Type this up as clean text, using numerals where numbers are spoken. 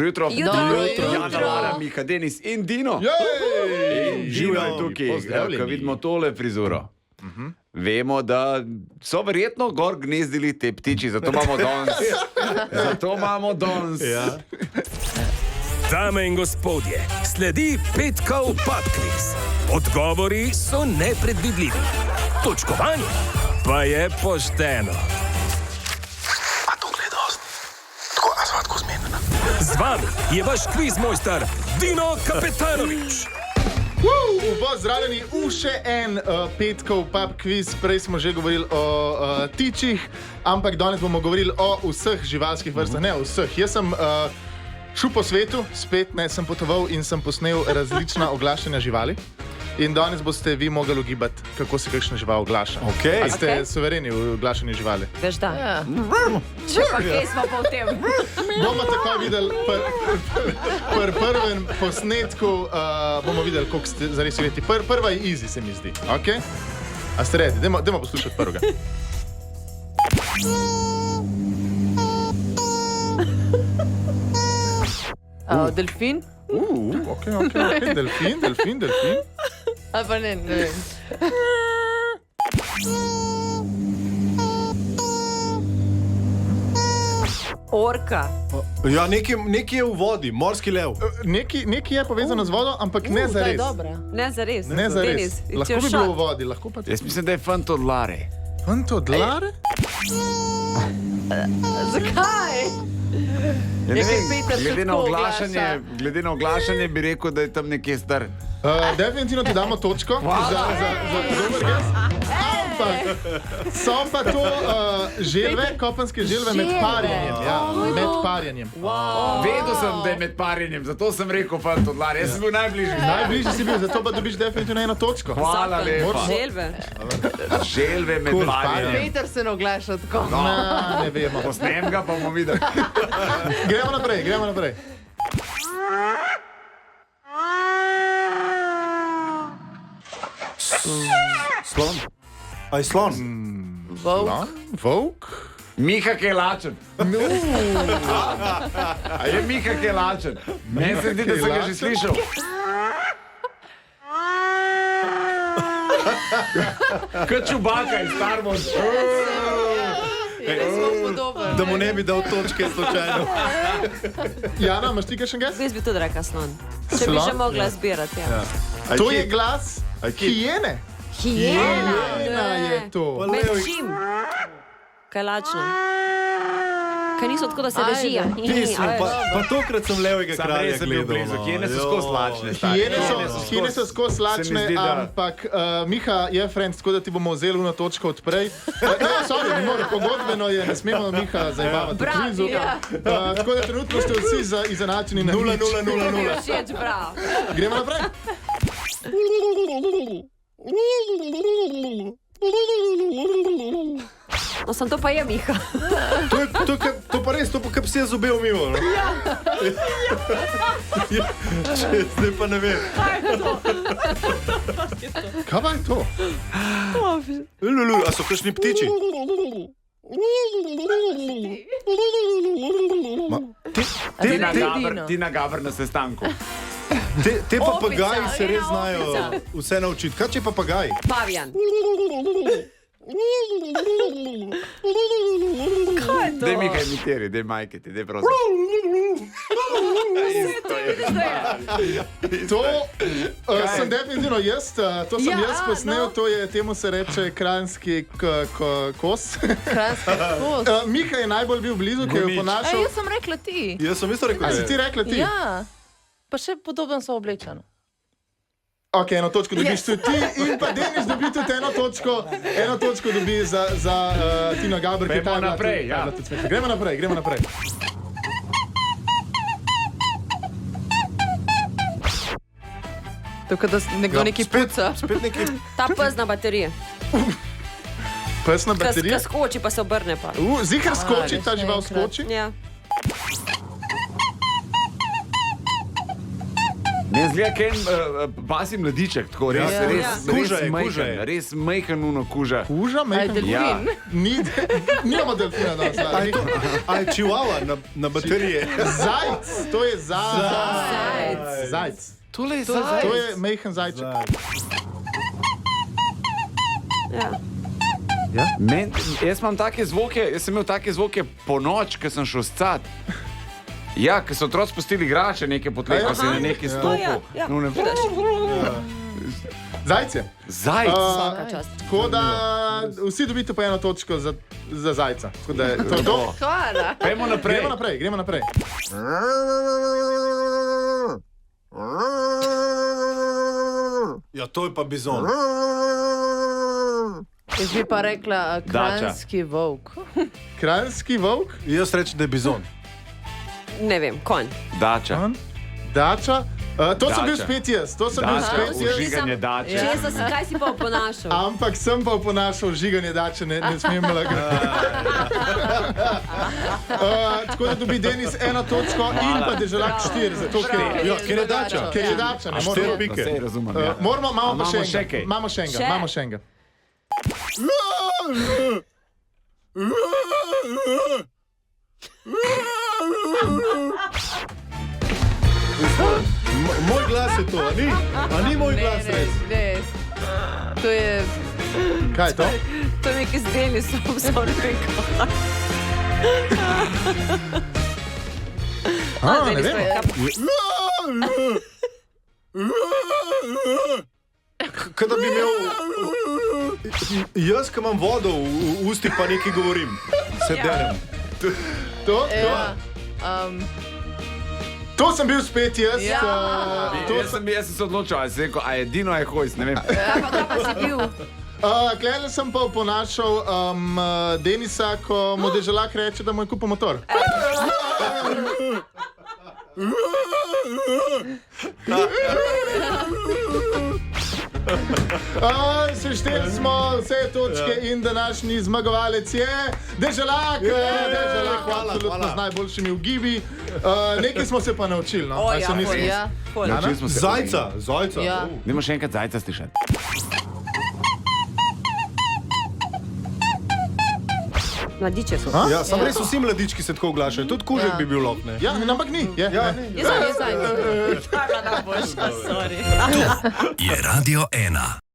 Dobro jutro. Jana, Lara, Miha, Denis in Dino. In Dino je tukaj, ko vidimo tole frizuro. Vemo, da so verjetno gor gnezdili te ptiči, zato imamo danes. Dame in gospodje, sledi petkov pub-quiz. Odgovori so nepredvidljivi. Točkovanje pa je pošteno. A to gledaš? Tako, a svatko zmenjena. Z vami je vaš kvizmojster Dino Kapetanovič. Pozdravljeni v še en petkov pub quiz. Prej smo že govorili o tičih, ampak danes bomo govorili o vseh živalskih vrstah. Ne o vseh. Jaz sem šel po svetu, spet sem potoval in sem posnel različna oglašanja živali. In danes boste vi mogli ugibati, kako se kakšna žival oglaša. A ste suvereni v oglašanju živali? Veš da. Če pa kje smo pa v tem. Bomo tako videli, pri prvem posnetku bomo videli, koliko ste zares ujeti. Prva je easy, se mi zdi. A ste redi? Dajmo poslušati prvega. Delfin? Okay. Delfin. A pa ne vem. Orka. Ja, nekaj je v vodi, morski lev. Nekaj je povezano z vodo, ampak ne zares. Ne zares. Ne zares. Lahko bi bilo v vodi, lahko pa ti. Jaz mislim, da je fantodlare. Fantodlare? Zakaj? Glede na oglašanje bi rekel, da je tam nekje star. Definitivno ti damo točko za dober gest. Ampak so pa to želve, kopenske želve med parjenjem. Med parjenjem. Vedel sem, da je med parjenjem, zato sem rekel fantodlare. Jaz sem bil najbližji. Najbližji si bil, zato pa dobiš definitivno eno točko. Hvala lepa. Želve med parjenjem. Peter se ne oglaša tako. Ne vemo. Posnem ga, pa bomo videli. Gremo naprej. Slon. Aj slon. Volk. Miha, ki je lačen. A je Miha, ki je lačen? Meni se zdi, da sem ga že slišal. Kot Čubaka iz Star Wars. Da mu ne bi dal točke slučajno. Jana, imaš ti kakšen gest? Jaz bi tudi rekla slon. Če bi že mogla zbirati. To je glas hijene. Hijena je to. Med čim? Kaj lačno? Kaj niso tako, da se režijo? Pa tokrat sem levega kralja gledal. Hijene so skozi lačne. Hijene so skozi lačne, ampak Miha je friend, tako da ti bomo vzeli eno točko odprej. Ne more, pogodbeno je, ne smemo Miha zajebavati v kvizu. Tako da trenutno ste vsi izenačeni na 0-0-0-0. Gremo naprej. No, sem to pa je Miha. To pa res, to pa kap se je zobe umilo. Zdaj pa ne vem. Kaj pa je to? A so kakšni ptiči? Tina Gabr na sestanku. Te papagaji se res znajo vse naučiti. Kaj če papagaji? Pavijan. Kaj je to? Daj Miha imiteri, daj majke ti, daj prosim. To sem definitivno jaz, to sem jaz posnel, temu se reče kranjski kos. Kranjski kos. Miha je najbolj bil blizu, ki je ponašal. Jaz sem rekla ti. Jaz sem isto rekel, A si ti rekla ti? Ja, pa še podobno so oblečeno. Ok, eno točko dobiš tudi ti in pa Denis dobi tudi eno točko dobi za Tino Gabr, ki je ta naprej, ja. Gremo naprej. Tako da nekdo nekaj puca. Spet nekaj. Ta pes na baterije. Pes na baterije? Kas skoči, pa se obrne pa. Zihar skoči, ta žival skoči? Ja. Ne zgleda, kaj pasi mladiček, tako res, Ja. res, Kuža je, res kuža je. majhen, res majhen uno kuža. Kuža, Aj, mehko. delfin. Ja. Nimamo delfina danes. A je čivava na baterije? Zajc, to je zajc. Tole je To je mehen zajček. Ja. Jaz imam take zvoke, jaz sem imel take zvoke po noč, ko sem šel scat. Ja, ker so otroci spustili igrače neke po tleh, ko si na neki stopil. Ja. No, ne Vidiš? Zajce. Zajc. Vsaka čast. Tako da vsi dobite po eno točko za zajca. Tako da je to to. Hvala. Pejmo naprej. Gremo naprej. Ja, to je pa bizon. Jaz bi pa rekla kranjski volk. Kranjski volk, Jaz rečem, da je bizon. Ne vem, konj. Dača. dača. To sem bil Dača. spet jaz. To sem bil Dača, spet jaz. užiganje dače. Kaj si pa oponašal? Ampak sem pa oponašal žiganje dače, ne smem lagati. Tako da dobi Denis eno točko in pa Deželak 4, zato ker Ja, ker je dača. ker je dača. Ne 4 moramo. pike. Sej razumem. Ja. Moramo, imamo pa Imamo še še enega. kaj? Imamo še enega. Še? Imamo še enega. Moj glas je to, a ni? A ni moj glas res? Ne. To je... Kaj je to? To je nekaj z Denisom, sem rekel. Ne vem. Kaj da bi imel... Jaz, ki imam vodo v ustih, pa nekaj govorim. Se derem. To? Ja. To sem bil spet jaz. Ja. Jaz sem se odločil, ali si rekel, a je Dino je hojs, ne vem. Kaj pa si bil? Klele sem pa oponašal Denisa, ko mu Deželak reče, da mu je kupil motor. Sešteli smo vse točke in današnji zmagovalec je Deželak. Deželak, absolutno z najboljšimi ugibi. Nekaj smo se pa naučili, no. A se nisi? Ja. Naučili smo se. Zajca. Ja. Dajmo še enkrat zajca slišati. Mladiče so. Ja, sam res vsi mladički se tako oglašajo. Tudi kužek bi bil lok, ne? Ja, ampak ni. Jaz sem jaz. Je Radio 1.